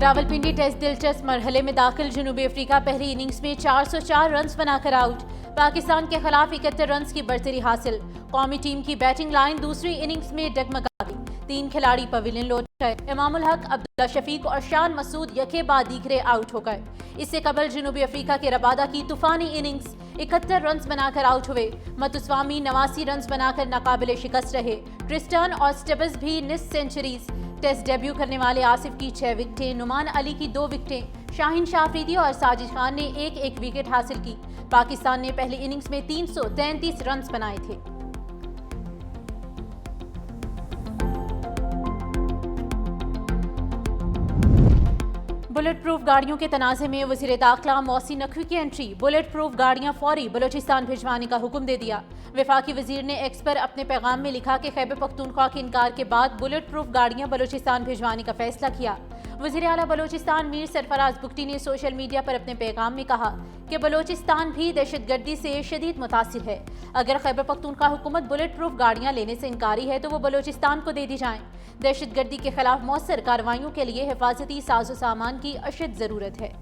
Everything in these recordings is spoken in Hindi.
रावलपिंडी टेस्ट दिलचस्प मरहले में दाखिल। जनूबी अफ्रीका पहली इनिंग्स में 404 रन बनाकर आउट। पाकिस्तान के खिलाफ 71 रन की बढ़तरी हासिल। कौमी टीम की बैटिंग लाइन दूसरी इनिंग्स में डगमगा गई। 3 खिलाड़ी पवेलियन लौट गए। इमामुल हक, अब्दुल्ला शफीक और शान मसूद यके बाद दीगरे आउट हो गए। इससे कबल जनूबी अफ्रीका के रबादा की तूफानी इनिंग्स 71 रन बनाकर आउट हुए। मतुस्वामी 89 रन बनाकर नाकाबिले शिकस्त रहे। ट्रिस्टन और स्टेबस भी निस सेंचुरीज। टेस्ट डेब्यू करने वाले आसिफ की 6 विकेटें, नुमान अली की 2 विकेटें, शाहीन शाह अफरीदी और साजिद खान ने एक विकेट हासिल की। पाकिस्तान ने पहली इनिंग्स में 333 रन बनाए थे। बुलेट प्रूफ गाड़ियों के तनाज़े में वज़ीर दाखिला मोहसिन नकवी की एंट्री। बुलेट प्रूफ गाड़ियां फौरी बलोचिस्तान भिजवाने का हुक्म दे दिया। वफाकी वजीर ने एक्स पर अपने पैगाम में लिखा कि खैबर पख्तूनख्वा के इनकार के बाद बुलेट प्रूफ गाड़ियां बलोचिस्तान भिजवाने का फैसला किया। वज़ीर आला बलोचिस्तान मीर सरफराज बुगटी ने सोशल मीडिया पर अपने पैगाम में कहा कि बलोचिस्तान भी दहशतगर्दी से शदीद मुतासिर है। अगर खैबर पख्तूनख्वा हुकूमत बुलेट प्रूफ गाड़ियां लेने से इनकारी है तो वो बलोचिस्तान को दे दी जाएं। दहशतगर्दी के खिलाफ मौसर कार्रवाइयों के लिए हिफाजती साजो सामान की अशद जरूरत है।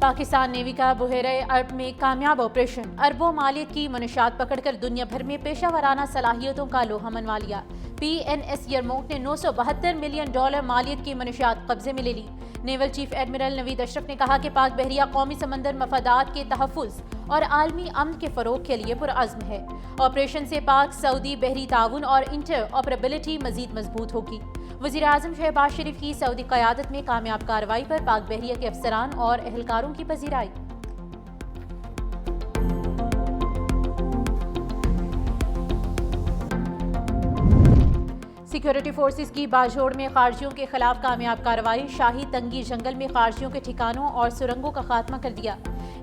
पाकिस्तान नेवी का बहरे अरब में कामयाब ऑपरेशन। अरबों मालियत की मनशात पकड़कर दुनिया भर में पेशा वराना सलाहियतों का लोहा मनवा लिया। PNS यरमौक ने $972 मिलियन मालियत की मनशियात कब्जे में ले ली। Naval chief admiral Naveed Ashraf ने कहा कि पाक बहरिया कौमी समंदर मफादात के तहफ़्फ़ुज़ और आलमी अमन के फ़रोग़ के लिए पुरअज़्म है। ऑपरेशन से पाक सऊदी बहरी ताउन और इंटर ऑपरेबिलिटी मज़ीद मजबूत होगी। वज़ीर आज़म शहबाज शरीफ की सऊदी क़यादत में कामयाब कार्रवाई पर पाक बहरिया के अफसरान और एहलकारों की पज़ीराई। सिक्योरिटी फोर्सेस की बाजोड़ में खारजियों के खिलाफ कामयाब कार्रवाई। शाही तंगी जंगल में खारजियों के ठिकानों और सुरंगों का खात्मा कर दिया।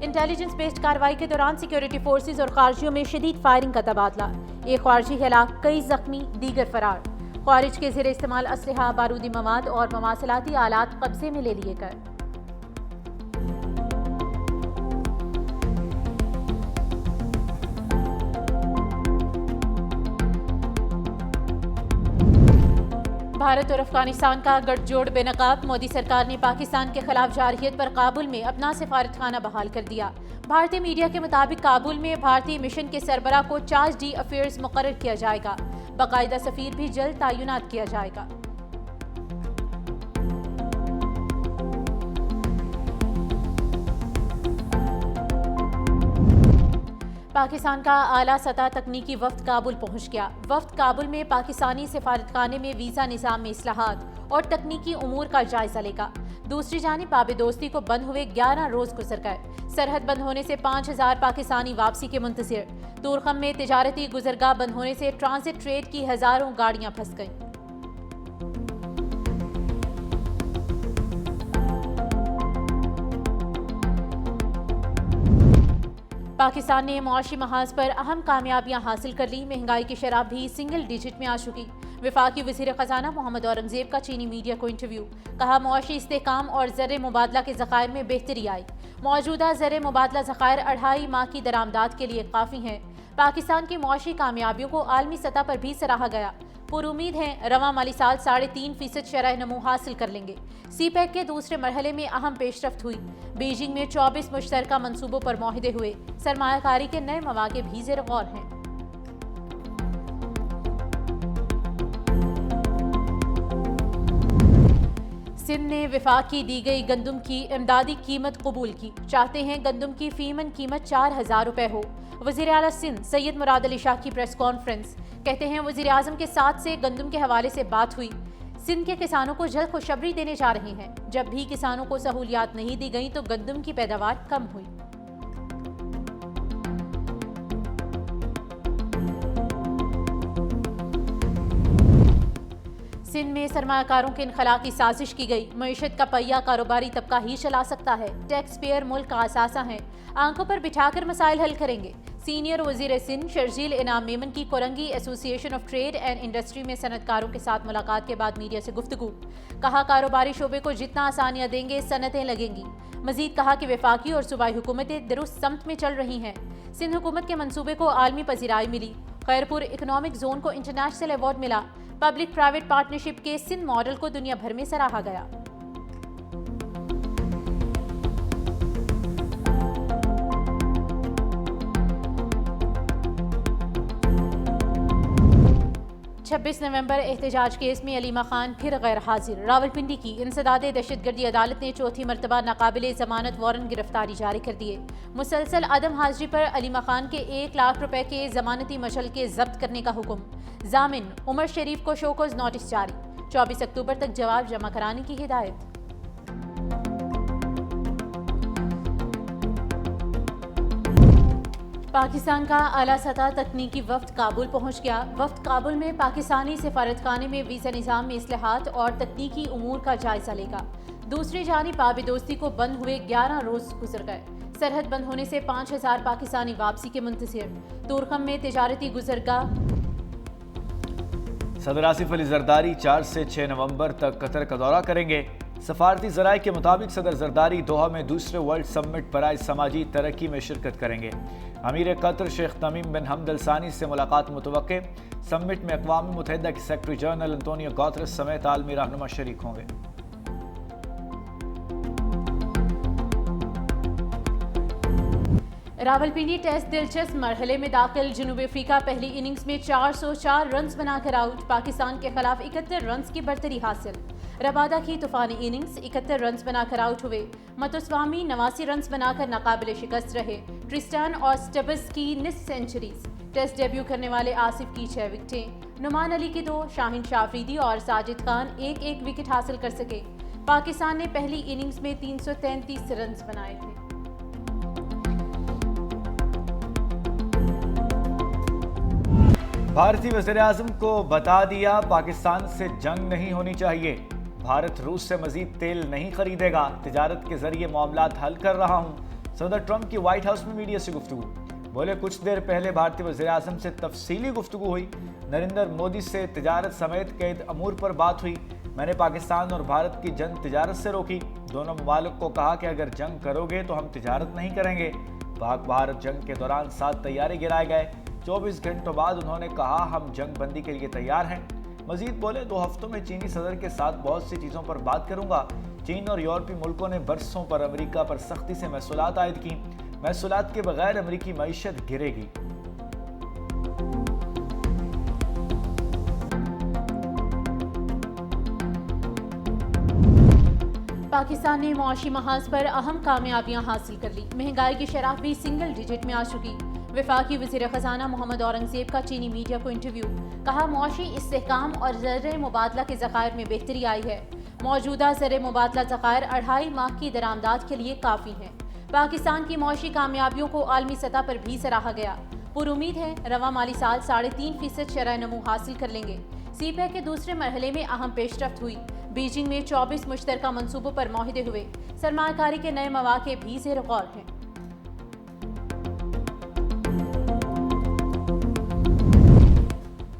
इंटेलिजेंस बेस्ड कार्रवाई के दौरान सिक्योरिटी फोर्सेस और खारजियों में शदीद फायरिंग का तबादला। एक खारजी हलाक, कई जख्मी, दीगर फरार। खारिज के ज़ेर इस्तेमाल असलहा, बारूदी मवाद और मवासलाती आलात कब्जे में ले लिए गए। भारत और अफगानिस्तान का गठजोड़ बेनकाब। मोदी सरकार ने पाकिस्तान के खिलाफ जारहियत पर काबुल में अपना सिफारतखाना बहाल कर दिया। भारतीय मीडिया के मुताबिक काबुल में भारतीय मिशन के सरबरा को चार्ज डी अफेयर्स मुकर्रर किया जाएगा। बाकायदा सफीर भी जल्द तैनात किया जाएगा। पाकिस्तान का आला सतह तकनीकी वफ्द काबुल पहुंच गया। वफ्द काबुल में पाकिस्तानी सिफारतखाने में वीज़ा निज़ाम में इस्लाहात और तकनीकी उमूर का जायजा लेगा। दूसरी जानिब बाब दोस्ती को बंद हुए 11 रोज गुजर गए। सरहद बंद होने से 5000 पाकिस्तानी वापसी के मुंतज़िर। तूरखम में तिजारती गुजरगाह बंद होने से ट्रांजिट ट्रेड की हज़ारों गाड़ियां फंस गईं। पाकिस्तान ने मुआशी महाज पर अहम कामयाबियां हासिल कर ली। महंगाई की शरह भी सिंगल डिजिट में आ चुकी। वफाकी वज़ीर ख़जाना मोहम्मद औरंगज़ेब का चीनी मीडिया को इंटरव्यू। कहा, मुआशी इस्तेहकाम और ज़र मुबादला के ज़खायर में बेहतरी आई। मौजूदा ज़र मुबादला ज़खायर 2.5 माह की दरामदात के लिए काफ़ी हैं। पाकिस्तान की मुआशी कामयाबियों को आलमी सतह पर भी सराहा गया। पुरुमीद हैं रवां माली साल 3.5% शरह नमू हासिल कर लेंगे। CPEC के दूसरे मरहले में अहम पेशरफ्त हुई। बीजिंग में 24 मुश्तरका मंसूबों पर मुआहदे हुए। सरमायाकारी के नए मौक़े भी ज़ेर गौर हैं। सिंध ने वफाक की दी गई गंदम की इमदादी कीमत कबूल की। चाहते हैं गंदम की फीमन कीमत 4000 रुपए हो। वज़ीर आला सिंध सैयद मुराद अली शाह की प्रेस कॉन्फ्रेंस। कहते हैं वज़ीर आज़म के साथ से गंदम के हवाले से बात हुई। सिंध के किसानों को जल्द खुशखबरी देने जा रहे हैं। जब भी किसानों को सहूलियात नहीं दी गई तो गंदम की पैदावार कम हुई। सिंध में सरमायाकारों के इनखला की साजिश की गई। मईशत का पहिया कारोबारी तबका ही चला सकता है। टैक्स पेयर मुल्क का असासा है। आंखों पर बिठाकर मसाइल हल करेंगे। सीनियर वज़ीर सिंध शर्जील इनाम मेमन की Korangi association of trade and industry में सनतकारों के साथ मुलाकात के बाद मीडिया से गुफ्तगू। कहा, कारोबारी शोबे को जितना आसानियां देंगे सनतें लगेंगी। मजीद कहा कि वफाकी और सूबाई हुकूमतें दुरुस्त समत में चल रही हैं। सिंध हुकूमत के मंसूबे को आलमी पजीराई मिली। खैरपुर इकोनॉमिक जोन को इंटरनेशनल अवार्ड मिला। पब्लिक प्राइवेट पार्टनरशिप के सिंध मॉडल को दुनिया भर में सराहा गया। छब्बीस नवंबर एहतजाज केस में अलीमा खान फिर गैर हाजिर। रावलपिंडी की इंसदादे दहशतगर्दी अदालत ने चौथी मरतबा नाकाबिले जमानत वारंट गिरफ्तारी जारी कर दिए। मुसलसल अदम हाजिरी पर अलीमा खान के 1 लाख रुपए के जमानती मशल के जब्त करने का हुक्म। जामिन उमर शरीफ को शोकॉज नोटिस जारी। 24 अक्टूबर तक जवाब जमा कराने की हिदायत। पाकिस्तान का आला सतह तकनीकी वफ्द काबुल पहुंच गया। वफ्द काबुल में पाकिस्तानी सिफारतखाने में वीज़ा निज़ाम में इस्लाहात और तकनीकी उमूर का जायजा लेगा। दूसरी जानिब आबिदोस्ती को बंद हुए 11 रोज गुजर गए। सरहद बंद होने से 5000 पाकिस्तानी वापसी के मुंतज़िर। तुरखम में तिजारती गुजरगाह। सदर आसिफ अली जरदारी 4 से 6 नवंबर तक कतर का दौरा करेंगे। सफारती ज़राए के मुताबिक सदर जरदारी दोहा में दूसरे वर्ल्ड समिट बराए समाजी तरक्की में शिरकत करेंगे। अमीर कतर शेख तमीम बिन हमद अल सानी से मुलाकात मुतवक्के। समिट में अक़वाम मुत्तहिदा के सेक्रेटरी जनरल एंटोनियो गुतेरेस समेत आलमी रहनुमा शरीक होंगे। रावलपिंडी टेस्ट दिलचस्प मरहले में दाखिल। जनूबी अफ्रीका पहली इनिंग्स में 404 रन्स बनाकर आउट। पाकिस्तान के खिलाफ 71 रन्स की बढ़तरी हासिल। रबादा की तूफानी इनिंग्स 71 रन्स बनाकर आउट हुए। मतुस्वामी 89 रन्स बनाकर नाकाबिले शिकस्त रहे। ट्रिस्टान और स्टब्स की निस्फ सेंचुरीज। टेस्ट डेब्यू करने वाले आसिफ की 6 विकेटें। नुमान अली की 2, शाहीन शाफरीदी और साजिद खान एक विकेट हासिल कर सके। पाकिस्तान ने पहली इनिंग्स में 333 रन्स बनाए थे। भारतीय वज़ीर-ए-आज़म को बता दिया पाकिस्तान से जंग नहीं होनी चाहिए। भारत रूस से मजीद तेल नहीं खरीदेगा। तिजारत के जरिए मामलात हल कर रहा हूँ। सदर ट्रंप की व्हाइट हाउस में मीडिया से गुफ्तगू। बोले कुछ देर पहले भारतीय वज़ीर-ए-आज़म से तफसीली गुफ्तगू हुई। नरेंद्र मोदी से तिजारत समेत कई अमूर पर बात हुई। मैंने पाकिस्तान और भारत की जंग तिजारत से रोकी। दोनों ममालिक को कहा कि अगर जंग करोगे तो हम तिजारत नहीं करेंगे। पाक भारत जंग के दौरान 7 तैयारे गिराए गए। 24 घंटों बाद उन्होंने कहा हम जंग बंदी के लिए तैयार हैं। मजीद बोले 2 हफ्तों में चीनी सदर के साथ बहुत सी चीज़ों पर बात करूंगा। चीन और यूरोपीय मुल्कों ने बरसों पर अमेरिका पर सख्ती से महसूलात आयद की। महसूलात के बगैर अमेरिकी मईशत गिरेगी। पाकिस्तान ने मुआशी महाज पर अहम कामयाबियां हासिल कर ली। महंगाई की शरह भी सिंगल डिजिट में आ चुकी। वफाकी वज़ीर ख़जाना मोहम्मद औरंगज़ेब का चीनी मीडिया को इंटरव्यू। कहा मुआशी इस्तेहकाम और ज़र मुबादला के ज़खायर में बेहतरी आई है। मौजूदा ज़र मुबादला ज़खायर 2.5 माह की दरामदाद के लिए काफ़ी हैं। पाकिस्तान की मुआशी कामयाबियों को आलमी सतह पर भी सराहा गया। पुरुमीद है रवा माली साल 3.5% शरह नमू हासिल कर लेंगे। सीपैक के दूसरे मरहले में अहम पेशरफ्त हुई। बीजिंग में 24 मुश्तरका मंसूबों पर मुआहदे हुए। सरमायाकारी के नए मौके भी ज़ेर गौर हैं।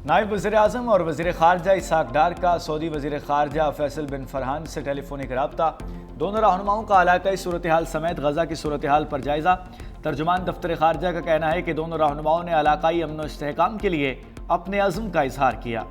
नायब वज़ीर-ए-आज़म और वज़ीर ख़ारजा इसाक डार का सऊदी वज़ीर ख़ारजा फैसल बिन फरहान से टेलीफोनिक रब्ता। दोनों रहनुमाओं का इलाकाई सूरत हाल समेत गज़ा की सूरत हाल पर जायज़ा। तर्जुमान दफ्तर ख़ारजा का कहना है कि दोनों रहनुमाओं ने इलाकाई अमन व इस्तेहकाम के लिए अपने अज़्म का इजहार किया।